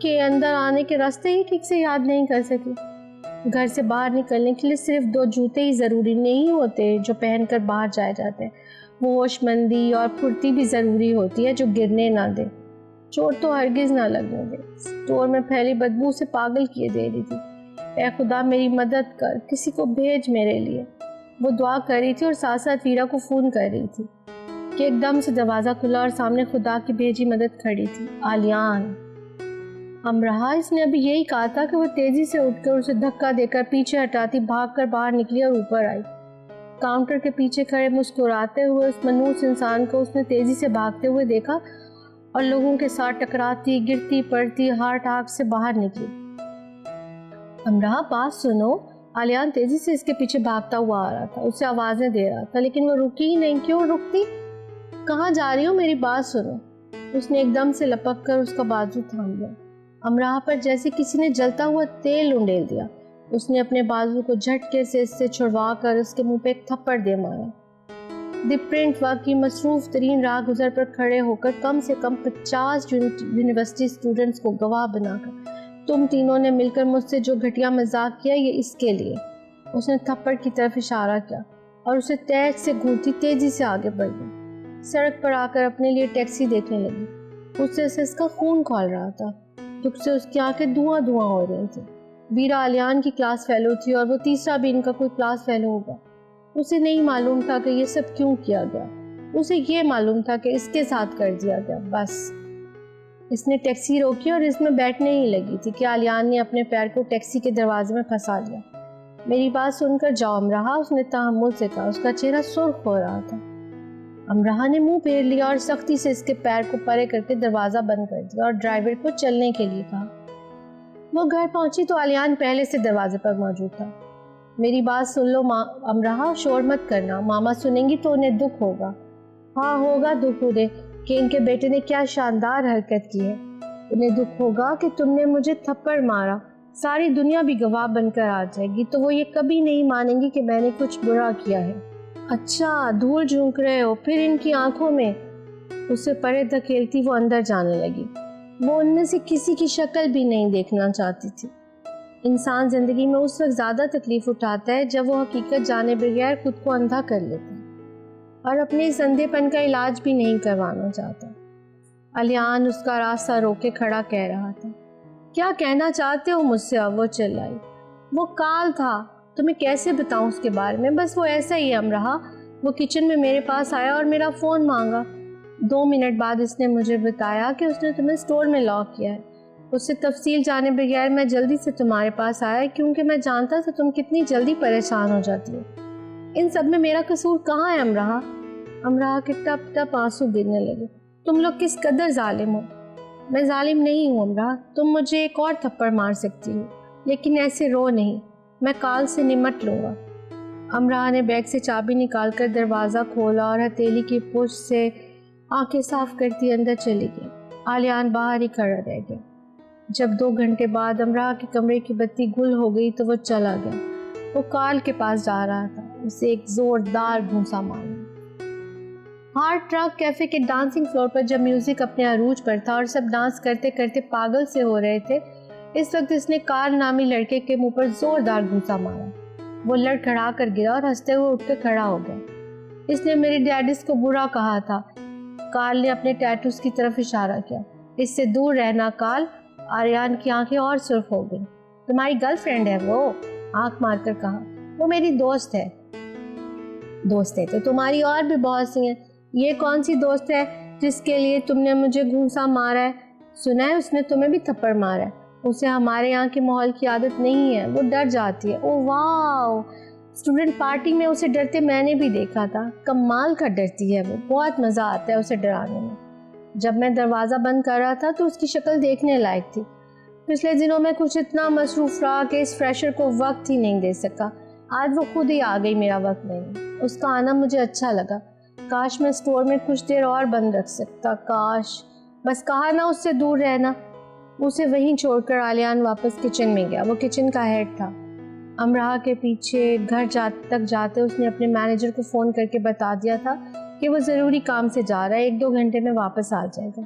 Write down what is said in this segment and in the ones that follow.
کہ اندر آنے کے راستے ہی ٹھیک سے یاد نہیں کر سکی. گھر سے باہر نکلنے کے لیے صرف 2 جوتے ہی ضروری نہیں ہوتے جو پہن کر باہر جائے جاتے ہیں. وہ ہوش مندی اور پھرتی بھی ضروری ہوتی ہے جو گرنے نہ دے. چوٹ تو ہرگز نہ لگنے دے. اسٹور میں پھیلی بدبو سے پاگل کیے دے رہی تھی. اے خدا میری مدد کر, کسی کو بھیج میرے لیے. وہ دعا کر رہی تھی اور ساتھ ساتھ ویرا کو فون کر رہی تھی کہ ایک دم سے دروازہ کھلا اور سامنے خدا کی بھیجی مدد کھڑی تھی, آلیان. امرہا, اس نے ابھی یہی کہا تھا کہ وہ تیزی سے اٹھ کر اسے دھکا دے کر پیچھے ہٹاتی بھاگ کر باہر نکلی اور اوپر آئی. کاؤنٹر کے پیچھے کھڑے مسکراتے ہوئے اس منحوس انسان کو اس نے تیزی سے بھاگتے ہوئے دیکھا اور لوگوں کے ساتھ ٹکراتی, گرتی پڑتی ہارٹ آنکھ سے باہر نکلی. امرہا بات سنو. آلیان تیزی سے اس کے پیچھے بھاگتا ہوا آ رہا تھا, اسے آوازیں دے رہا تھا لیکن وہ رکی ہی نہیں. کیوں رکتی؟ کہاں جا رہی ہو, میری بات سنو. اس نے ایک دم سے لپک کر اس کا بازو تھام لیا. امرہا پر جیسے کسی نے جلتا ہوا تیل انڈیل دیا. اس نے اپنے بازو کو جھٹکے سے اس سے چھڑوا کر اس کے منہ پہ ایک تھپڑ دے مارا. دی پرنٹ واقعی مصروف ترین راہ گزر پر کھڑے ہو کر کم سے کم 50 یونیورسٹی اسٹوڈنٹس کو گواہ بنا کر تم تینوں نے مل کر مجھ سے جو گھٹیا مذاق کیا یہ اس کے لیے. اس نے تھپڑ کی طرف اشارہ کیا اور اسے تیز سے گھورتی تیزی سے آگے بڑھ گئی. سڑک پر آ کر اپنے لیے ٹیکسی دیکھنے لگی. اس سے اس کا خون کھول رہا تھا. دکھ سے اس کی آنکھیں دھواں دھواں ہو رہی تھی. ویرا آلیان کی کلاس فیلو تھی اور وہ تیسرا بھی ان کا کوئی کلاس فیلو ہوگا. اسے نہیں معلوم تھا کہ یہ سب کیوں کیا گیا. اسے یہ معلوم تھا کہ اس کے ساتھ کر دیا گیا. بس اس نے ٹیکسی روکی اور اس میں بیٹھنے ہی لگی تھی کہ آلیان نے اپنے پیر کو ٹیکسی کے دروازے میں پھنسا لیا. میری بات سن کر جاؤ امرہا, اس نے تحمل سے کہا. اس کا چہرہ سرخ ہو رہا تھا. امرہا نے منہ پھیر لیا اور سختی سے اس کے پیر کو پرے کر کے دروازہ بند کر دیا اور ڈرائیور کو چلنے کے لیے کہا. وہ گھر پہنچی تو آلیان پہلے سے دروازے پر موجود تھا. میری بات سن لو امرہا, شور مت کرنا. ماما سنیں گی تو انہیں دکھ ہوگا. ہاں ہوگا دکھ انہیں کہ ان کے بیٹے نے کیا شاندار حرکت کی ہے. انہیں دکھ ہوگا کہ تم نے مجھے تھپڑ مارا. ساری دنیا بھی گواہ بن کر آ جائے گی تو وہ یہ کبھی نہیں مانیں گی کہ میں نے کچھ برا کیا ہے. اچھا دھول جھونک رہے ہو. پھر ان کی آنکھوں میں اسے پرے دھکیلتی وہ اندر جانے لگی. وہ ان میں سے کسی کی شکل بھی نہیں دیکھنا چاہتی تھی. انسان زندگی میں اس وقت زیادہ تکلیف اٹھاتا ہے جب وہ حقیقت جانے بغیر خود کو اندھا کر لیتا ہے اور اپنے اس اندھے پن کا علاج بھی نہیں کروانا چاہتا. آلیان اس کا راستہ روکے کھڑا کہہ رہا تھا. کیا کہنا چاہتے ہو مجھ سے؟ اب وہ چلائی. وہ کال تھا, تمہیں کیسے بتاؤں اس کے بارے میں. بس وہ ایسا ہی امرہا. وہ کچن میں میرے پاس آیا اور میرا فون مانگا. 2 منٹ بعد اس نے مجھے بتایا کہ اس نے تمہیں اسٹور میں لاک کیا ہے. اس سے تفصیل جانے بغیر میں جلدی سے تمہارے پاس آیا کیونکہ میں جانتا تھا تم کتنی جلدی پریشان ہو جاتی ہو. ان سب میں میرا قصور کہاں ہے امرہا؟ امرہا کے ٹپ ٹپ آنسو گرنے لگے. تم لوگ کس قدر ظالم ہو. میں ظالم نہیں ہوں امرہا. تم مجھے ایک اور تھپڑ مار سکتی ہو لیکن ایسے رو نہیں. میں کال سے نمٹ لوں گا. امرہا نے بیگ سے چابی نکال کر دروازہ کھولا اور ہتھیلی کی پشت سے آنکھیں صاف کرتی اندر چلی گئی. آلیان باہر ہی کھڑا رہ گیا. جب 2 گھنٹے بعد امرہا کے کمرے کی بتی گل ہو گئی تو وہ چلا گیا. وہ کال کے پاس جا رہا تھا. اسے ایک زوردار گھونسا مارا. ہارڈ ٹرک کیفے کے ڈانسنگ فلور پر جب میوزک اپنے عروج پر تھا اور سب ڈانس کرتے کرتے پاگل سے ہو رہے تھے, اس وقت اس نے کارل نامی لڑکے کے منہ پر زوردار گھونسا مارا. وہ لڑکھڑا کر گرا اور ہنستے ہوئے اٹھ کر کھڑا ہو گیا. اس نے میرے ڈیڈیز کو برا کہا تھا. کارل نے اپنے ٹیٹوز کی طرف اشارہ کیا. اس سے دور رہنا کارل. آریان کی آنکھیں اور سرخ ہو گئیں. تمہاری گرل فرینڈ ہے وہ؟ آنکھ مار کر کہا. وہ میری دوست ہے. دوست ہے تو تمہاری اور بھی بہت سی ہیں. یہ کون سی دوست ہے جس کے لیے تم نے مجھے گھونسا مارا ہے؟ سنا ہے اس نے تمہیں بھی تھپڑ مارا ہے. اسے ہمارے یہاں کے ماحول کی عادت نہیں ہے. وہ ڈر جاتی ہے. او واو, اسٹوڈنٹ پارٹی میں اسے ڈرتے میں نے بھی دیکھا تھا. کمال کا ڈرتی ہے وہ. بہت مزہ آتا ہے اسے ڈرانے میں. جب میں دروازہ بند کر رہا تھا تو اس کی شکل دیکھنے لائق تھی. پچھلے دنوں میں کچھ اتنا مصروف رہا کہ اس فریشر کو وقت ہی نہیں دے سکا. آج وہ خود ہی آ گئی. میرا وقت نہیں. اس کا آنا مجھے اچھا لگا. کاش میں اسٹور میں کچھ دیر اور بند رکھ سکتا. کاش. بس کہا نا اس سے دور رہنا. اسے وہیں چھوڑ کر آلیان واپس کچن میں گیا. وہ کچن کا ہیڈ تھا. امرہا کے پیچھے گھر تک جاتے اس نے اپنے مینیجر کو فون کر کے بتا دیا تھا کہ وہ ضروری کام سے جا رہا ہے. 1-2 گھنٹے میں واپس آ جائے گا.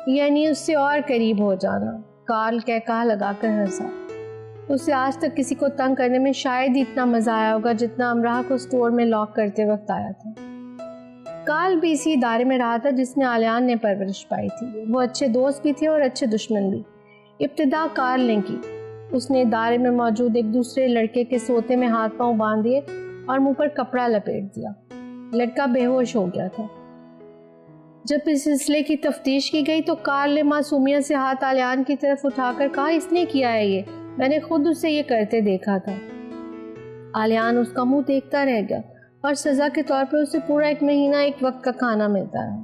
یعنی اس سے اور قریب ہو جانا. کارل کہا لگا کر ہنسا. اسے آج تک کسی کو تنگ کرنے میں شاید ہی اتنا مزہ آیا ہوگا جتنا امراہ کو اسٹور میں لاک کرتے وقت آیا تھا. کارل بھی اسی ادارے میں رہا تھا جس میں آلیان نے پرورش پائی تھی. وہ اچھے دوست بھی تھے اور اچھے دشمن بھی. ابتدا کارل نے کی. اس نے ادارے میں موجود ایک دوسرے لڑکے کے سوتے میں ہاتھ پاؤں باندھ دیے اور منہ پر کپڑا لپیٹ دیا. لڑکا بے ہوش ہو گیا تھا. جب اس سلسلے کی تفتیش کی گئی تو کارل نے معصومیت سے ہاتھ آلیان کی طرف اٹھا کر کہا, اس نے کیا ہے یہ, میں نے خود اسے یہ کرتے دیکھا تھا. آلیان اس کا منہ دیکھتا رہ گیا اور سزا کے طور پر اسے پورا 1 مہینہ ایک وقت کا کھانا ملتا ہے.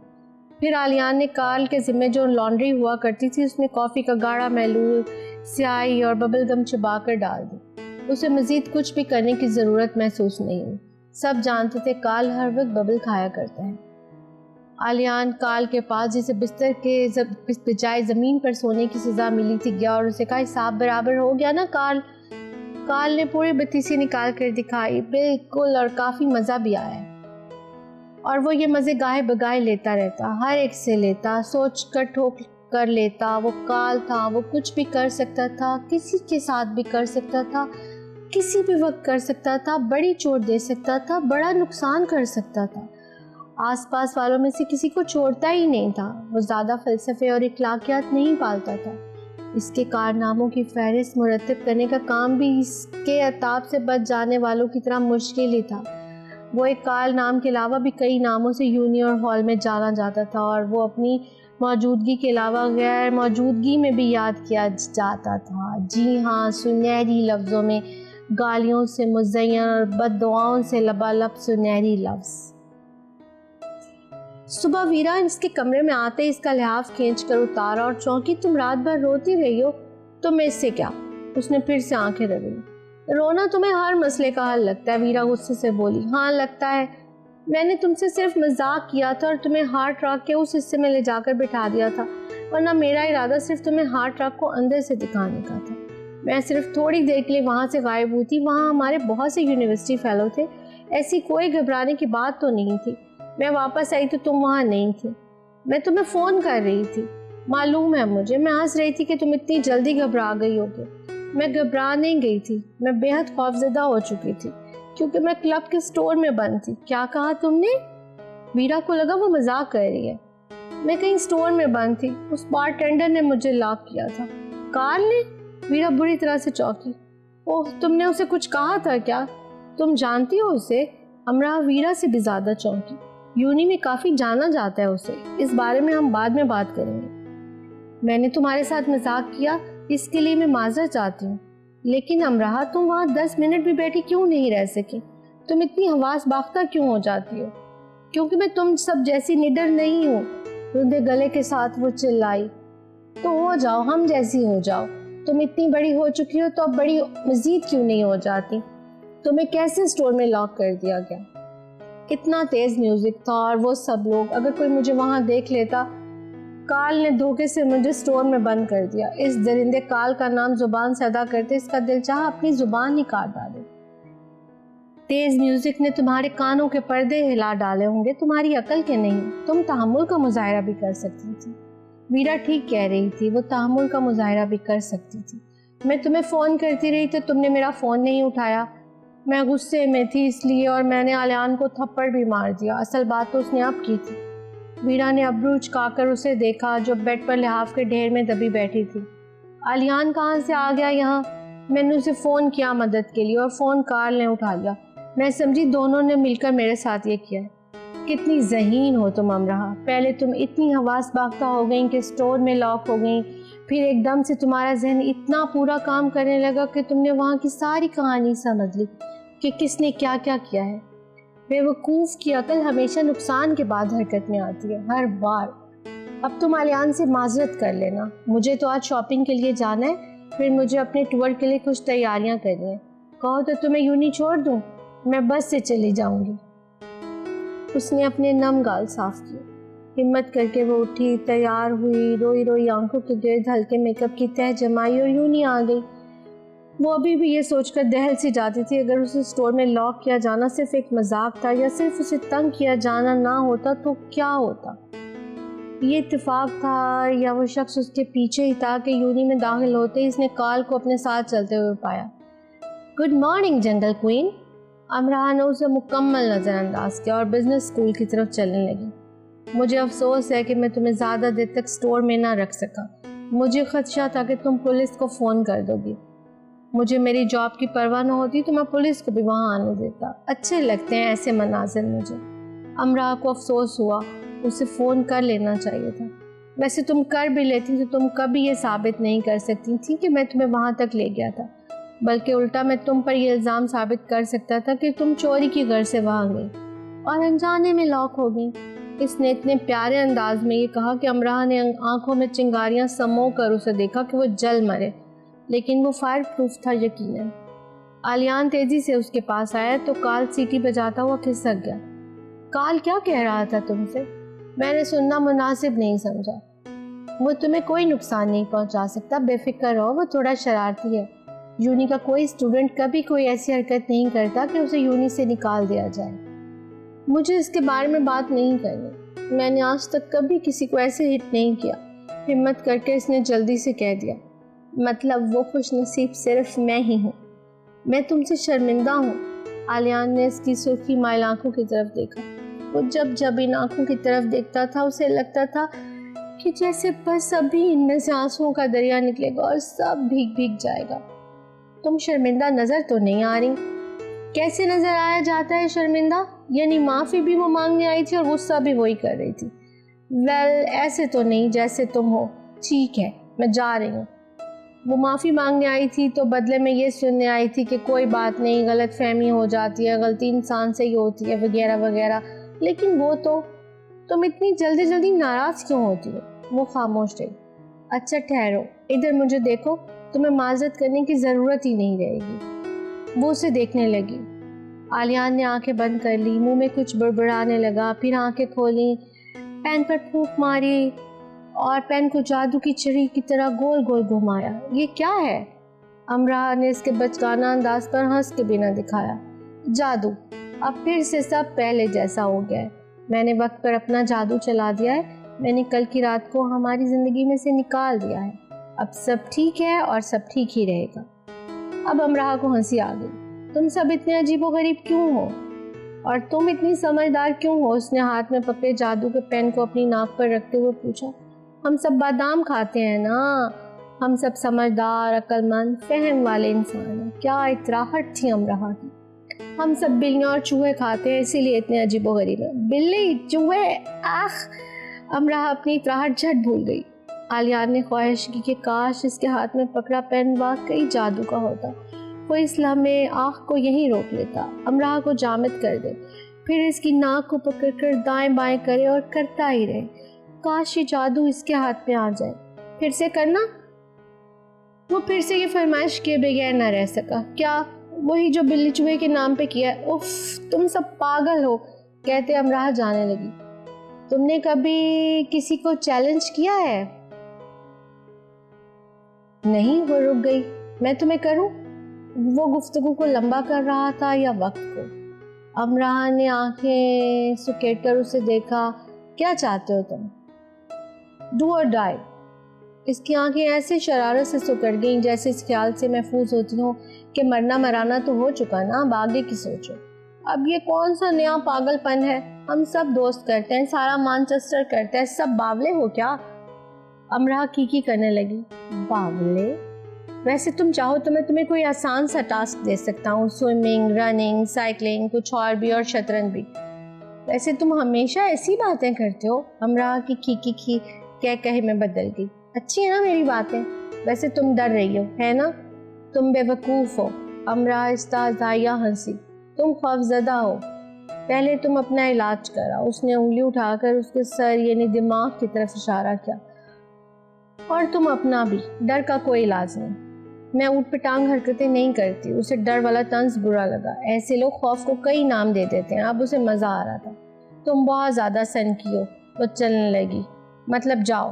پھر آلیان نے کارل کے ذمہ جو لانڈری ہوا کرتی تھی اس میں کافی کا گاڑھا محلول, سیاہی اور ببل گم چبا کر ڈال دی. اسے مزید کچھ بھی کرنے کی ضرورت محسوس نہیں ہوئی. سب جانتے تھے کارل ہر وقت ببل کھایا کرتا ہے. آلیان کارل کے پاس جسے بستر کے بجائے زمین پر سونے کی سزا ملی تھی گیا اور اسے کہا, حساب برابر ہو گیا نا کارل. کارل نے پوری بتیسی نکال کر دکھائی. بالکل, اور کافی مزہ بھی آیا. اور وہ یہ مزے گاہے بگاہے لیتا رہتا, ہر ایک سے لیتا, سوچ کر ٹھوک کر لیتا. وہ کارل تھا, وہ کچھ بھی کر سکتا تھا, کسی کے ساتھ بھی کر سکتا تھا, کسی بھی وقت کر سکتا تھا, بڑی چوٹ دے سکتا تھا, بڑا نقصان کر سکتا تھا. آس پاس والوں میں سے کسی کو چھوڑتا ہی نہیں تھا. وہ زیادہ فلسفے اور اخلاقیات نہیں پالتا تھا. اس کے کارناموں کی فہرست مرتب کرنے کا کام بھی اس کے عتاب سے بچ جانے والوں کی طرح مشکل ہی تھا. وہ ایک کارل نام کے علاوہ بھی کئی ناموں سے یونی اور ہال میں جانا جاتا تھا اور وہ اپنی موجودگی کے علاوہ غیر موجودگی میں بھی یاد کیا جاتا تھا. جی ہاں, سنہری لفظوں میں, گالیوں سے مزین اور بد دعاؤں سے لبالب سنہری لفظ. صبح ویرا اس کے کمرے میں آتے ہی اس کا لحاف کھینچ کر اتارا اور چونکی, تم رات بھر روتی رہی ہو تو میں اس سے کیا. اس نے پھر سے آنکھیں رگڑی. رونا تمہیں ہر مسئلے کا حل لگتا ہے, ویرا غصے سے بولی. ہاں لگتا ہے, میں نے تم سے صرف مذاق کیا تھا اور تمہیں ہارٹ راک کے اس حصے میں لے جا کر بٹھا دیا تھا, ورنہ میرا ارادہ صرف تمہیں ہارٹ راک کو اندر سے دکھانے کا تھا. میں صرف تھوڑی دیر کے لیے وہاں سے غائب ہوئی تھی. وہاں ہمارے بہت سے یونیورسٹی فیلو تھے, ایسی کوئی گھبرانے کی بات تو نہیں تھی. میں واپس آئی تو تم وہاں نہیں تھی. میں تمہیں فون کر رہی تھی, معلوم ہے مجھے. میں ہنس رہی تھی کہ تم اتنی جلدی گھبرا گئی ہوگی. میں گھبرا نہیں گئی تھی, میں بے حد خوفزدہ ہو چکی تھی کیونکہ میں کلب کے اسٹور میں بند تھی. کیا کہا تم نے؟ ویرا کو لگا وہ مذاق کر رہی ہے. میں کہیں اسٹور میں بند تھی, اس بارٹینڈر نے مجھے لاک کیا تھا. کارل نے؟ ویرا بری طرح سے چونکی. اوہ, تم نے اسے کچھ کہا تھا کیا؟ تم جانتی ہو اسے؟ امراہ ویرا سے بھی زیادہ چونکی. یونی میں کافی جانا جاتا ہے اسے. اس بارے میں ہم بعد میں بات کریں گے. میں نے تمہارے ساتھ مذاق کیا, اس کے لیے میں معذرت چاہتی ہوں. لیکن امراہ, تم وہاں 10 منٹ بھی بیٹھی کیوں نہیں رہ سکی؟ تم اتنی حواس باختہ کیوں ہو جاتی ہو؟ کیونکہ میں تم سب جیسی نڈر نہیں ہوں. رندے گلے کے ساتھ وہ چلائی. تو ہو جاؤ, ہم جیسی ہو جاؤ. تم اتنی بڑی ہو چکی ہو تو اب بڑی مزید کیوں نہیں ہو جاتی؟ تمہیں کیسے اسٹور میں لاک کر دیا گیا؟ اتنا تیز میوزک تھا اور وہ سب لوگ, اگر کوئی مجھے وہاں دیکھ لیتا. کارل نے دھوکے سے مجھے اسٹور میں بند کر دیا. اس درندے کارل کا نام زبان سے ادا کرتے اس کا دل چاہا اپنی زبان ہی کاٹ ڈالے. تیز میوزک نے تمہارے کانوں کے پردے ہلا ڈالے ہوں گے, تمہاری عقل کے نہیں. تم تحمل کا مظاہرہ بھی کر سکتی تھی. ویرا ٹھیک کہہ رہی تھی, وہ تحمل کا مظاہرہ بھی کر سکتی تھی. میں تمہیں فون کرتی رہی تو تم نے میرا فون نہیں اٹھایا. میں غصے میں تھی اس لیے, اور میں نے آلیان کو تھپڑ بھی مار دیا. اصل بات تو اس نے اب کی تھی. ویرا نے ابرو چکا کر اسے دیکھا جو بیڈ پر لحاف کے ڈھیر میں دبی بیٹھی تھی. آلیان کہاں سے آ گیا یہاں؟ میں نے اسے فون کیا مدد کے لیے اور فون کارل نے اٹھا لیا. میں سمجھی دونوں نے مل کر میرے ساتھ یہ کیا. کتنی ذہین ہو تم امراہ. پہلے تم اتنی حواس باختہ ہو گئیں کہ اسٹور میں لاک ہو گئیں, پھر ایک دم سے تمہارا ذہن اتنا پورا کام کرنے لگا کہ تم نے وہاں کی ساری کہانی سمجھ لی کہ کس نے کیا کیا کیا ہے. بے وقوف کی عقل ہمیشہ نقصان کے بعد حرکت میں آتی ہے, ہر بار. اب تم آلیان سے معذرت کر لینا. مجھے تو آج شاپنگ کے لیے جانا ہے, پھر مجھے اپنے ٹور کے لیے کچھ تیاریاں کرنی ہیں. کہو تو تمہیں یونی چھوڑ دوں, میں بس سے چلی جاؤں گی. اس نے اپنے نم گال صاف کیے. ہمت کر کے وہ اٹھی, تیار ہوئی, روئی روئی آنکھوں کے گرد ہلکے میک اپ کی تہہ جمائی اور یونی آ گئی. وہ ابھی بھی یہ سوچ کر دہل سی جاتی تھی اگر اسے اسٹور میں لاک کیا جانا صرف ایک مذاق تھا یا صرف اسے تنگ کیا جانا نہ ہوتا تو کیا ہوتا. یہ اتفاق تھا یا وہ شخص اس کے پیچھے ہی تھا کہ یونی میں داخل ہوتے ہی اس نے کال کو اپنے ساتھ چلتے ہوئے پایا. گڈ مارننگ جنگل کوئین. امراہ نے اسے مکمل نظر انداز کیا اور بزنس اسکول کی طرف چلنے لگی. مجھے افسوس ہے کہ میں تمہیں زیادہ دیر تک اسٹور میں نہ رکھ سکا. مجھے خدشہ تھا کہ تم پولیس کو فون کر دو گی. مجھے میری جاب کی پرواہ نہ ہوتی تو میں پولیس کو بھی وہاں آنے دیتا. اچھے لگتے ہیں ایسے مناظر مجھے. امراہ کو افسوس ہوا. اسے فون کر لینا چاہیے تھا. ویسے تم کر بھی لیتی تو تم کبھی یہ ثابت نہیں کر سکتی تھی کہ میں تمہیں وہاں تک لے گیا تھا، بلکہ الٹا میں تم پر یہ الزام ثابت کر سکتا تھا کہ تم چوری کی غرض سے وہاں گئی اور انجانے میں لاک ہو گئی. اس نے اتنے پیارے انداز میں یہ کہا کہ امراہ نے آنکھوں میں چنگاریاں سمو کر اسے دیکھا کہ وہ جل مرے، لیکن وہ فائر پروف تھا یقیناً. آلیان تیزی سے اس کے پاس آیا تو کال سیٹی بجاتا ہوا کھسک گیا. کال کیا کہہ رہا تھا تم سے؟ میں نے سننا مناسب نہیں سمجھا. وہ تمہیں کوئی نقصان نہیں پہنچا سکتا، بے فکر رہو. وہ تھوڑا شرارتی ہے. یونی کا کوئی اسٹوڈنٹ کبھی کوئی ایسی حرکت نہیں کرتا کہ اسے یونی سے نکال دیا جائے. مجھے اس کے بارے میں بات نہیں کرنی. میں نے آج تک کبھی کسی کو ایسے ہٹ نہیں کیا. ہمت کر کے اس نے جلدی سے کہہ دیا. مطلب وہ خوش نصیب صرف میں ہی ہوں. میں تم سے شرمندہ ہوں. آلیان نے اس کی سرخی مائل آنکھوں کی طرف دیکھا. وہ جب جب ان آنکھوں کی طرف دیکھتا تھا اسے لگتا تھا کہ جیسے بس ابھی ان میں سے آنسوؤں کا دریا نکلے گا اور سب بھیگ بھیگ جائے گا. تم شرمندہ نظر تو نہیں آ رہی. کیسے نظر آیا جاتا ہے شرمندہ؟ یعنی معافی بھی وہ مانگنے آئی تھی اور غصہ بھی وہی کر رہی تھی. ویل ایسے تو نہیں جیسے تم ہو. ٹھیک ہے میں جا رہی ہوں. وہ معافی مانگنے آئی تھی تو بدلے میں یہ سننے آئی تھی کہ کوئی بات نہیں، غلط فہمی ہو جاتی ہے، غلطی انسان سے ہی ہوتی ہے وغیرہ وغیرہ. لیکن وہ تو تم اتنی جلدی جلدی ناراض کیوں ہوتی ہو؟ وہ خاموش رہی. اچھا ٹھہرو، ادھر مجھے دیکھو. تمہیں معذرت کرنے کی ضرورت ہی نہیں رہے گی. وہ اسے دیکھنے لگی. آلیان نے آنکھیں بند کر لی، منہ میں کچھ بڑبڑانے لگا، پھر آنکھیں کھولی، پین پر پھونک ماری اور پین کو جادو کی چھڑی کی طرح گول گول گھمایا. یہ کیا ہے؟ امراہ نے اس کے بچگانہ انداز پر ہنس کے بنا دکھایا. جادو. اب پھر سے سب پہلے جیسا ہو گیا ہے. میں نے وقت پر اپنا جادو چلا دیا ہے. میں نے کل کی رات کو ہماری زندگی میں سے نکال دیا ہے. اب سب ٹھیک ہے اور سب ٹھیک ہی رہے گا. اب امراہ کو ہنسی آ گئی. تم سب اتنے عجیب و غریب کیوں ہو اور تم اتنی سمجھدار کیوں ہو؟ اس نے ہاتھ میں پکڑے جادو کے پین کو اپنی ناک پر رکھتے ہوئے پوچھا. ہم سب بادام کھاتے ہیں نا. ہم سب سمجھدار، عقل مند، فہم والے انسان ہیں. کیا اطراحٹ تھی امراہ کی. ہم سب بلیاں اور چوہے کھاتے ہیں، اسی لیے اتنے عجیب و غریب ہیں. بلی، چوہے، آخ. امراہ اپنی اطراحٹ جھٹ بھول گئی. آلیان نے خواہش کی کہ کاش اس کے ہاتھ میں پکڑا پین واقعی جادو کا ہوتا. وہ اس لمحے آنکھ کو یہیں روک لیتا، امراہ کو جامد کر دے، پھر اس کی ناک کو پکڑ کر دائیں بائیں کرے اور کرتا ہی رہے. کاش یہ جادو اس کے ہاتھ میں آ جائے. پھر سے کرنا. وہ پھر سے یہ فرمائش کیے بغیر نہ رہ سکا. کیا؟ وہی جو بلی چوہے کے نام پہ کیا ہے. اف، تم سب پاگل ہو، کہتے امراہ جانے لگی. تم نے کبھی کسی کو چیلنج کیا ہے؟ نہیں. وہ رک گئی. میں تمہیں کروں؟ وہ گفتگو کو لمبا کر رہا تھا یا وقت کو؟ امراہ نے آنکھیں سکیٹ کر اسے دیکھا. کیا چاہتے ہو تم؟ ڈو اور ڈائی. اس کی آنکھیں ایسے شرارت سے سکڑ گئیں جیسے اس خیال سے محفوظ ہوتی ہوں کہ مرنا مرانا تو ہو چکا نا، اب آگے کی سوچو. اب یہ کون سا نیا پاگل پن ہے؟ ہم سب دوست کرتے ہیں، سارا مانچسٹر کرتا ہے. سب باولے ہو کیا؟ امراہ کی کرنے لگی. باولے؟ ویسے تم چاہو تو میں تمہیں کوئی آسان سا ٹاسک دے سکتا ہوں. سوئمنگ، رننگ، سائیکلنگ، کچھ اور بھی، اور شطرنج بھی. ویسے تم ہمیشہ ایسی باتیں کرتے ہو. امراہ کی کہے میں بدل گئی. اچھی ہے نا میری باتیں؟ ویسے تم ڈر رہی ہو ہے نا؟ تم بے وقوف ہو. امراہ استہزائیہ ہنسی. تم خوفزدہ ہو. پہلے تم اپنا علاج کرا. اس نے انگلی اٹھا کر اس کے سر یعنی دماغ کی طرف اشارہ کیا. اور تم اپنا بھی. ڈر کا کوئی علاج نہیں. میں اوٹ پٹانگ حرکتیں نہیں کرتی. اسے ڈر والا طنز برا لگا. ایسے لوگ خوف کو کئی نام دے دیتے ہیں. اب اسے مزہ آ رہا تھا. تم بہت زیادہ سنکی ہو. وہ چلنے لگی. مطلب جاؤ.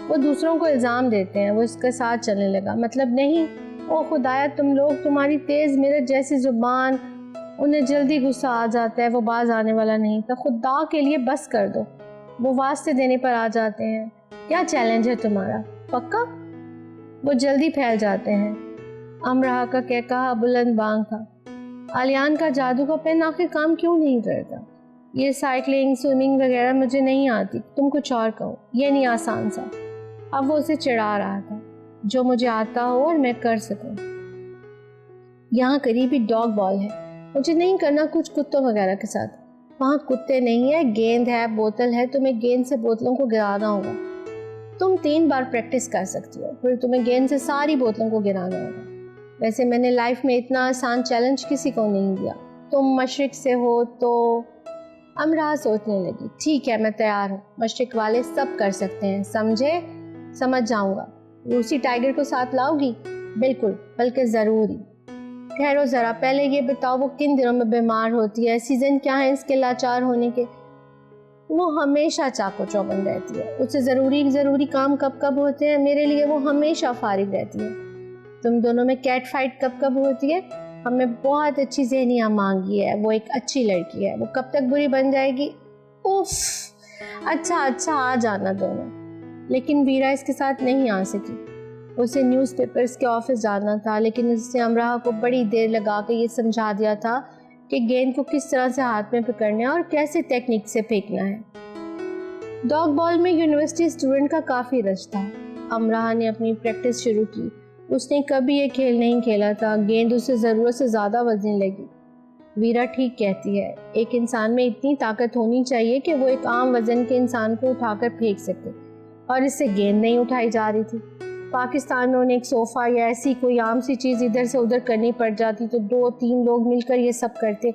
وہ دوسروں کو الزام دیتے ہیں. وہ اس کے ساتھ چلنے لگا. مطلب نہیں. او خدایا، تم لوگ، تمہاری تیز میرے جیسی زبان، انہیں جلدی غصہ آ جاتا ہے. وہ باز آنے والا نہیں تھا. خدا کے لیے بس کر دو. وہ واسطے دینے پر آ جاتے ہیں. کیا چیلنج ہے تمہارا؟ پکا؟ وہ جلدی پھیل جاتے ہیں. امراہ کا کہا بلند بانگ تھا. آلیان کا جادو کا پین آخر کام کیوں نہیں کرتا؟ یہ سائیکلنگ سوئمنگ وغیرہ مجھے نہیں آتی، تم کچھ اور کہو، یہ نہیں آسان سا. اب وہ اسے چڑھا رہا تھا. جو مجھے آتا ہو اور میں کر سکوں. یہاں قریب ہی ڈاگ بال ہے، مجھے نہیں کرنا کچھ کتوں وغیرہ کے ساتھ. وہاں کتے نہیں ہے، گیند ہے، بوتل ہے، تمہیں گیند سے بوتلوں کو گرانا ہوگا. تم 3 بار پریکٹس کر سکتی ہو، پھر تمہیں گیند سے ساری بوتلوں کو گرانا ہوگا. ویسے میں نے لائف میں اتنا آسان چیلنج کسی کو نہیں دیا. تم مشرق سے ہو تو امراہ سوچنے لگی. ٹھیک ہے، میں تیار ہوں. مشرق والے سب کر سکتے ہیں، سمجھے؟ سمجھ جاؤں گا. روسی ٹائیگر کو ساتھ لاؤ گی؟ بالکل، بلکہ ضروری. ٹھہرو ذرا، پہلے یہ بتاؤ وہ کن دنوں میں بیمار ہوتی ہے؟ سیزن کیا ہے اس کے لاچار ہونے کے؟ وہ ہمیشہ چاقو چوبند رہتی ہے. اسے ضروری کام کب ہوتے ہیں؟ میرے لیے وہ ہمیشہ فارغ رہتی ہے. تم دونوں میں کیٹ فائٹ کب ہوتی ہے؟ ہم نے بہت اچھی ذہنیاں مانگی ہے. وہ ایک اچھی لڑکی ہے. وہ کب تک بری بن جائے گی؟ اوف، اچھا آ جانا دونوں. لیکن ویرا اس کے ساتھ نہیں آ سکی. اسے نیوز پیپرز کے آفس جانا تھا، لیکن اس نے امراہ کو بڑی دیر لگا کے یہ سمجھا دیا تھا کہ گیند کو کس طرح سے ہاتھ میں پکڑنا ہے اور کیسے ٹیکنیک سے پھینکنا ہے. ڈاگ بال میں یونیورسٹی اسٹوڈنٹ کا کافی رش تھا. امراہ نے اپنی پریکٹس شروع کی. اس نے کبھی یہ کھیل نہیں کھیلا تھا. گیند اسے ضرورت سے زیادہ وزنی لگی. ویرا ٹھیک کہتی ہے، ایک انسان میں اتنی طاقت ہونی چاہیے کہ وہ ایک عام وزن کے انسان کو اٹھا کر پھینک سکے، اور اس سے گیند نہیں اٹھائی جا رہی تھی. پاکستان میں انہیں ایک صوفہ یا ایسی کوئی عام سی چیز ادھر سے ادھر کرنی پڑ جاتی تو 2-3 لوگ مل کر یہ سب کرتے،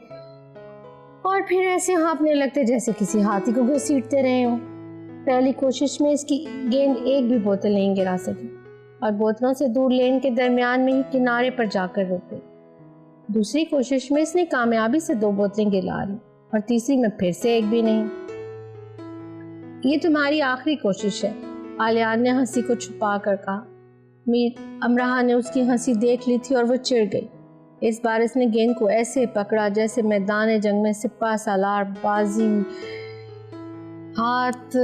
اور پھر ایسے ہانپنے لگتے جیسے کسی ہاتھی کو گھسیٹتے رہے ہوں. پہلی کوشش میں اس کی گیند ایک بھی بوتل نہیں گرا سکی، اور بوتلوں سے دور لین کے درمیان میں ہی کنارے پر جا کر رک گئی. دوسری کوشش میں اس نے کامیابی سے 2 بوتلیں گرا لی، اور تیسری میں پھر سے ایک بھی نہیں. یہ تمہاری آخری کوشش ہے، آلیان نے ہنسی کو چھپا کر کہا. امراہ نے اس کی ہنسی دیکھ لی تھی اور وہ چڑ گئی. اس بار اس نے گیند کو ایسے پکڑا جیسے میدان جنگ میں سپہ سالار بازی ہاتھ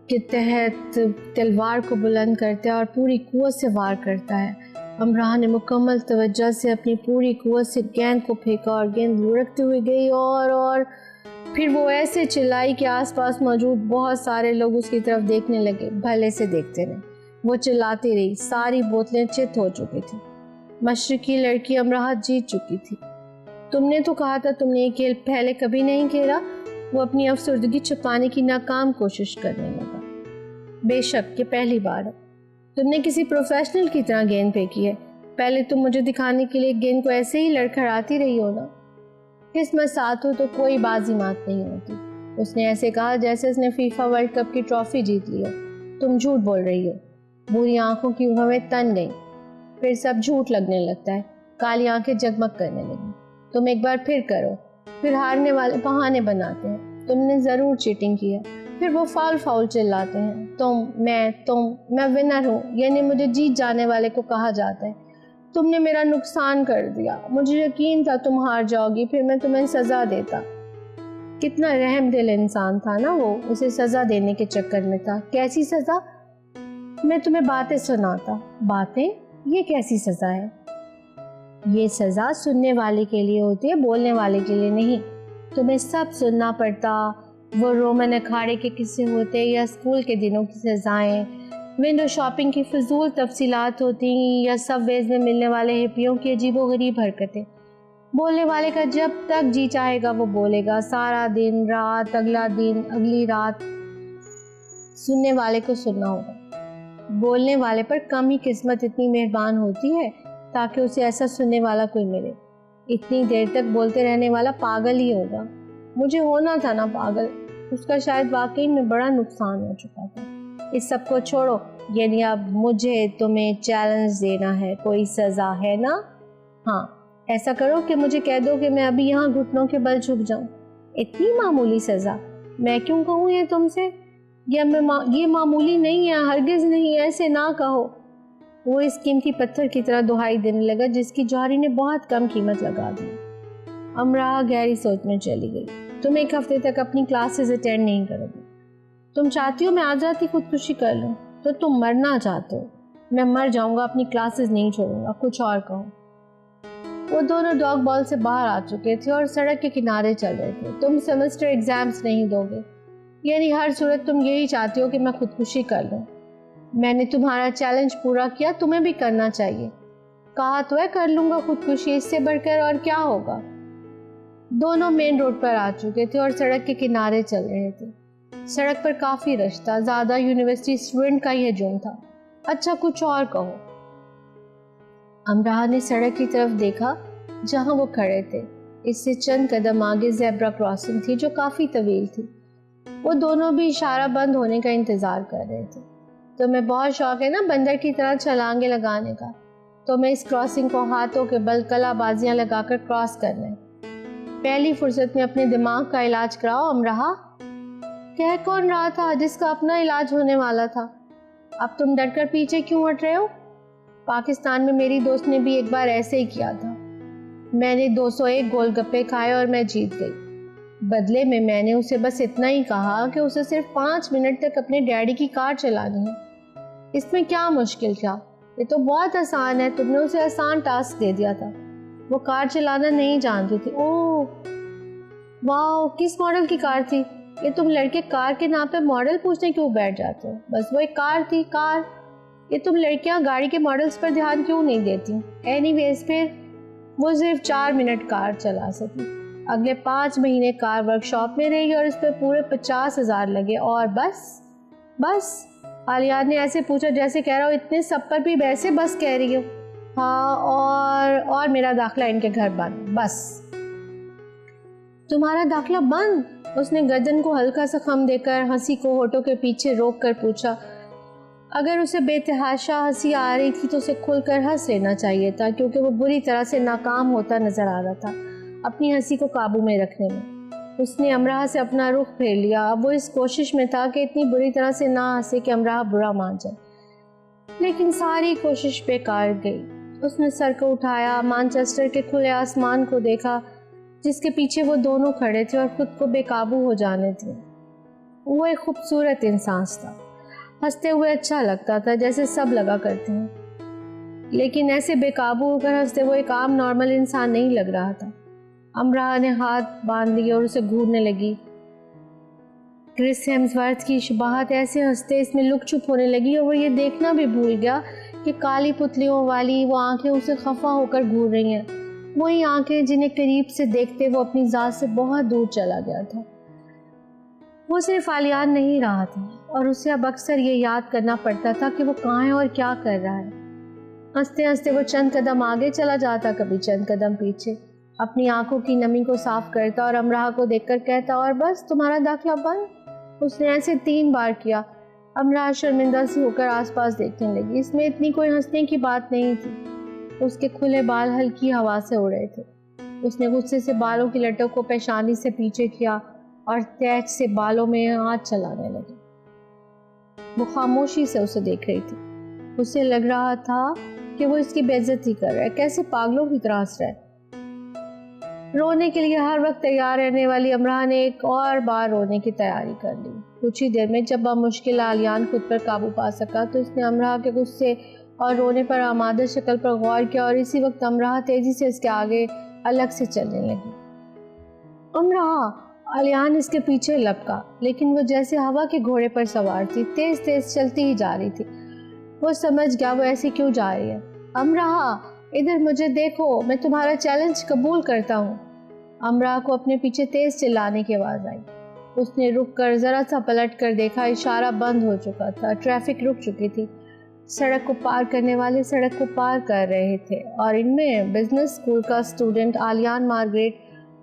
کے تحت تلوار کو بلند کرتا ہے اور پوری قوت سے وار کرتا ہے. امراہ نے مکمل توجہ سے اپنی پوری قوت سے گیند کو پھینکا اور گیند لڑکتے ہوئے گئی، اور پھر وہ ایسے چلائی کہ آس پاس موجود بہت سارے لوگ اس کی طرف دیکھنے لگے. بھلے سے دیکھتے رہے. وہ چلاتی رہی. ساری بوتلیں چت ہو چکی تھی. مشرقی لڑکی امراہ جیت چکی تھی. تم نے تو کہا تھا تم نے یہ کھیل پہلے کبھی نہیں کھیلا. وہ اپنی افسردگی چھپانے کی ناکام کوشش کرنے لگا. بے شک یہ پہلی بار ہے. تم نے کسی پروفیشنل کی طرح گیند پھینکی ہے. پہلے تم مجھے دکھانے کے لیے گیند کو ایسے ہی لڑکھڑاتی رہی ہو نا. قسمت ساتھ ہو تو کوئی بازی مات نہیں ہوتی. اس نے ایسے کہا جیسے اس نے فیفا ورلڈ کپ کی ٹرافی جیت لی ہو. تم جھوٹ بول رہی ہو. بری آنکھوں کی ہمیں تن گئی. پھر سب جھوٹ لگنے لگتا ہے. کالی آنکھیں جگمگ کرنے لگی. تم ایک بار پھر کرو. پھر ہارنے والے بہانے بناتے ہیں. تم نے ضرور چیٹنگ کی ہے. پھر وہ فاؤل چلاتے ہیں. میں ونر ہوں، یعنی مجھے جیت جانے والے کو کہا جاتا ہے. تم نے میرا نقصان کر دیا. مجھے یقین تھا تم ہار جاؤ گی، پھر میں تمہیں سزا دیتا. کتنا رحم دل انسان تھا نا وہ. اسے سزا دینے کے چکر میں تھا. کیسی سزا؟ میں تمہیں باتیں سناتا. باتیں؟ یہ کیسی سزا ہے؟ یہ سزا سننے والے کے لیے ہوتی ہے، بولنے والے کے لیے نہیں. تمہیں سب سننا پڑتا. وہ رومن اکھاڑے کے قصے ہوتے یا اسکول کے دنوں کی سزائیں، ونڈو شاپنگ کی فضول تفصیلات ہوتی یا سب ویز میں ملنے والے ہپیوں کی عجیب و غریب حرکتیں. بولنے والے کا جب تک جی چاہے گا وہ بولے گا، سارا دن، رات، اگلا دن، اگلی رات. سننے والے کو سننا ہوگا. بولنے والے پر کم ہی قسمت اتنی مہربان ہوتی ہے تاکہ اسے ایسا سننے والا کوئی ملے. اتنی دیر تک بولتے رہنے والا پاگل ہی ہوگا. مجھے ہونا تھا نا پاگل. اس کا شاید واقعی میں بڑا نقصان ہو چکا تھا. اس سب کو چھوڑو. یعنی اب مجھے تمہیں چیلنج دینا ہے. کوئی سزا ہے نا؟ ہاں. ایسا کرو کہ مجھے کہہ دو کہ میں ابھی یہاں گھٹنوں کے بل جھک جاؤں. اتنی معمولی سزا؟ میں کیوں کہوں یہ تم سے؟ یہ معمولی نہیں ہے، ہرگز نہیں. ایسے نہ کہو. وہ اس قیمتی پتھر کی طرح دہائی دینے لگا جس کی جوہری نے بہت کم قیمت لگا دی. امراہ گہری سوچ میں چلی گئی. تم 1 ہفتے تک اپنی کلاسز اٹینڈ نہیں کرو گے. تم چاہتی ہو میں آج رات ہی خودکشی کر لوں؟ تو تم مرنا چاہتے ہو۔ میں مر جاؤں گا، اپنی کلاسز نہیں چھوڑوں گا، کچھ اور کہو۔ وہ دونوں ڈاگ بال سے باہر آ چکے تھے اور سڑک کے کنارے چل رہے تھے۔ تم سیمسٹر ایگزامز نہیں دو گے، یعنی ہر صورت تم یہی چاہتی ہو کہ میں خودکشی کر لوں۔ میں نے تمہارا چیلنج پورا کیا، تمہیں بھی کرنا چاہیے۔ کہا تو ہے کر لوں گا خودکشی، اس سے بڑھ کر اور کیا ہوگا۔ دونوں مین روڈ پر آ چکے تھے اور سڑک کے کنارے چل رہے تھے۔ سڑک پر کافی رش تھا، زیادہ یونیورسٹی اسٹوڈنٹ کا یہ ہجوم تھا۔ اچھا کچھ اور کہو۔ امراہ نے سڑک کی طرف دیکھا جہاں وہ کھڑے تھے۔ اس سے چند قدم آگے زیبرا کراسنگ تھی جو کافی طویل تھی۔ وہ دونوں بھی اشارہ بند ہونے کا انتظار کر رہے تھے۔ تمہیں بہت شوق ہے نا بندر کی طرح چھلانگیں لگانے کا، تو میں اس کراسنگ کو ہاتھوں کے بل کلا بازیاں لگا کر کراس کرنا ہے۔ پہلی فرصت میں اپنے دماغ کا علاج کراؤ امراہ۔ کہہ کون رہا تھا جس کا اپنا علاج ہونے والا تھا؟ اب تم ڈر کر پیچھے کیوں ہٹ رہے ہو؟ پاکستان میں میری دوست نے بھی ایک بار ایسے ہی کیا تھا۔ میں نے 201 گول گپے کھائے اور میں جیت گئی۔ بدلے میں نے اسے بس اتنا ہی کہا کہ اسے صرف 5 منٹ تک اپنے ڈیڈی کی کار چلانی ہے۔ اس میں کیا مشکل تھا؟ یہ تو بہت آسان ہے، تم نے اسے آسان ٹاسک دے دیا تھا۔ وہ کار چلانا نہیں جانتی تھی۔ اوہ واو، کس ماڈل کی کار تھی؟ یہ تم لڑکے کار کے نام پہ ماڈل پوچھنے کیوں بیٹھ جاتے ہو؟ بس وہ ایک کار تھی، کار۔ یہ تم لڑکیاں گاڑی کے ماڈلز پر دھیان کیوں نہیں دیتی؟ اینی ویز پھر وہ صرف 4 منٹ کار چلا سکی۔ اگلے 5 مہینے کار ورک شاپ میں رہی اور اس پہ پورے 50,000 لگے اور بس عالیہ نے ایسے پوچھا جیسے کہہ رہا ہو اتنے سب پر بھی ویسے بس کہہ رہی ہو۔ ہاں اور میرا داخلہ ان کے گھر بند۔ بس تمہارا داخلہ بند؟ اس نے گردن کو ہلکا سا خم دے کر ہنسی کو ہونٹوں کے پیچھے روک کر پوچھا۔ اگر اسے بے تحاشا ہنسی آ رہی تھی تو اسے کھل کر ہنس لینا چاہیے تھا، کیونکہ وہ بری طرح سے ناکام ہوتا نظر آ رہا تھا اپنی ہنسی کو قابو میں رکھنے میں۔ اس نے امراہ سے اپنا رخ پھیر لیا۔ اب وہ اس کوشش میں تھا کہ اتنی بری طرح سے نہ ہنسے کہ امراہ برا مان جائے، لیکن ساری کوشش بیکار گئی۔ اس نے سر کو اٹھایا، مانچسٹر کے کھلے آسمان کو دیکھا جس کے پیچھے وہ دونوں کھڑے تھے اور خود کو بے قابو ہو جانے تھے۔ وہ ایک خوبصورت انسان تھا، ہنستے ہوئے اچھا لگتا تھا جیسے سب لگا کرتے ہیں، لیکن ایسے بے قابو ہو کر ہنستے وہ ایک عام نارمل انسان نہیں لگ رہا تھا۔ امراہ نے ہاتھ باندھ لیے اور اسے گھورنے لگی۔ کرس ہیمسورتھ کی شباہت ایسے ہنستے اس میں لک چھپ ہونے لگی اور وہ یہ دیکھنا بھی بھول گیا کہ کالی پتلیوں والی وہ آنکھیں اسے خفا ہو کر گھور رہی ہیں، وہی آنکھیں جنہیں قریب سے دیکھتے وہ اپنی ذات سے بہت دور چلا گیا تھا۔ وہ صرف عالیان نہیں رہا تھا اور اسے اب اکثر یہ یاد کرنا پڑتا تھا کہ وہ کہاں ہے اور کیا کر رہا ہے۔ ہنستے ہنستے وہ چند قدم آگے چلا جاتا، کبھی چند قدم پیچھے، اپنی آنکھوں کی نمی کو صاف کرتا اور امراہ کو دیکھ کر کہتا اور بس تمہارا داخلہ بند۔ اس نے ایسے 3 بار کیا۔ امراہ شرمندہ سی ہو کر آس پاس دیکھنے لگی۔ اس میں اتنی کوئی ہنسنے کی بات نہیں تھی۔ اس کے کھلے بال ہلکی ہوا سے اڑ رہے تھے۔ اس نے غصے سے بالوں کی لٹوں کو پیشانی سے پیچھے کیا اور تیز سے بالوں میں ہاتھ چلانے لگی۔ وہ خاموشی سے اسے دیکھ رہی تھی۔ اسے لگ رہا تھا کہ وہ اس کی بے عزتی کر رہا ہے، کیسے پاگلوں کی طرح ہنس رہا ہے۔ رونے کے لیے ہر وقت تیار رہنے والی امراہ نے ایک اور بار رونے کی تیاری کر لی۔ کچھ ہی دیر میں جب بمشکل عالیان خود پر قابو پا سکا تو اس نے امراہ کے غصے اور رونے پر آمادہ شکل پر غور کیا اور اسی وقت امراہ تیزی سے اس کے آگے الگ سے چلنے لگی۔ امراہ، عالیان اس کے پیچھے لپکا، لیکن وہ جیسے ہوا کے گھوڑے پر سوار تھی، تیز تیز چلتی ہی جا رہی تھی۔ وہ سمجھ گیا وہ ایسے کیوں جا رہی ہے۔ امراہ ادھر مجھے دیکھو، میں تمہارا چیلنج قبول کرتا ہوں۔ امراہ کو اپنے پیچھے تیز چلانے کی آواز آئی۔ اس نے رک کر ذرا سا پلٹ کر دیکھا، اشارہ بند ہو چکا تھا، ٹریفک رک چکی تھی، سڑک کو پار کرنے والے سڑک کو پار کر رہے تھے اور ان میں بزنس اسکول کا اسٹوڈنٹ عالیان مارگریٹ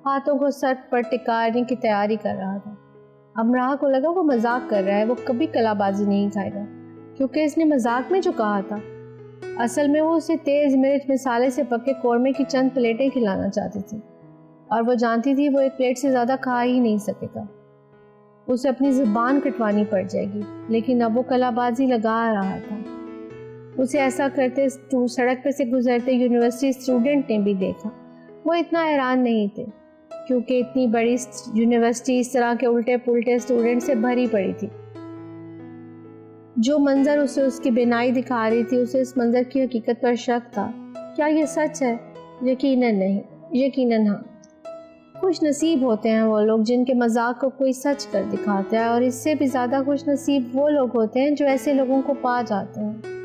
ہاتھوں کو سر پر ٹکانے کی تیاری کر رہا تھا۔ امراہ کو لگا وہ مذاق کر رہا ہے، وہ کبھی کلا بازی نہیں کھائے گا کیونکہ اس نے مذاق میں جو کہا تھا۔ اصل میں وہ اسے تیز مرچ مسالے سے پکے قورمے کی چند پلیٹیں کھلانا چاہتی تھی اور وہ جانتی تھی وہ ایک پلیٹ سے زیادہ کھا ہی نہیں سکے گا، اسے اپنی زبان کٹوانی پڑ جائے گی، لیکن اب وہ کلا بازی لگا رہا تھا۔ اسے ایسا کرتے سڑک پہ سے گزرتے یونیورسٹی اسٹوڈنٹ نے بھی دیکھا۔ وہ اتنا حیران نہیں تھے کیونکہ اتنی بڑی یونیورسٹی اس طرح کے الٹے پلٹے اسٹوڈنٹ سے بھری پڑی تھی۔ جو منظر اسے اس کی بینائی دکھا رہی تھی اسے اس منظر کی حقیقت پر شک تھا۔ کیا یہ سچ ہے؟ یقیناً نہیں، یقیناً ہاں۔ خوش نصیب ہوتے ہیں وہ لوگ جن کے مذاق کو کوئی سچ کر دکھاتا ہے، اور اس سے بھی زیادہ خوش نصیب وہ لوگ ہوتے ہیں جو ایسے لوگوں کو پا جاتے ہیں۔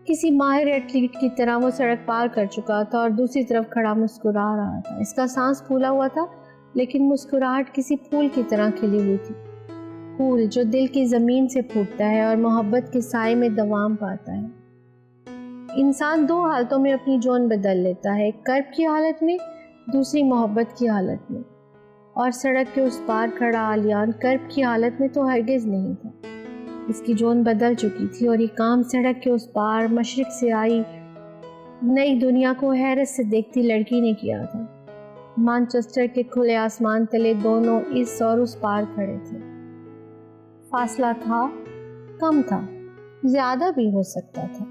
کسی ماہر ایتھلیٹ کی طرح وہ سڑک پار کر چکا تھا اور دوسری طرف کھڑا مسکرا رہا تھا۔ اس کا سانس پھولا ہوا تھا لیکن مسکراہٹ کسی پھول کی طرح کھلی ہوئی تھی، پھول جو دل کی زمین سے پھوٹتا ہے اور محبت کے سائے میں دوام پاتا ہے۔ انسان دو حالتوں میں اپنی جون بدل لیتا ہے، ایک کرب کی حالت میں، دوسری محبت کی حالت میں، اور سڑک کے اس پار کھڑا عالیان کرب کی حالت میں تو ہرگز نہیں تھا۔ اس کی جون بدل چکی تھی اور یہ کام سڑک کے اس پار مشرق سے آئی نئی دنیا کو حیرت سے دیکھتی لڑکی نے کیا تھا۔ مانچسٹر کے کھلے آسمان تلے دونوں اس اور اس پار کھڑے تھے۔ فاصلہ تھا، کم تھا، زیادہ بھی ہو سکتا تھا۔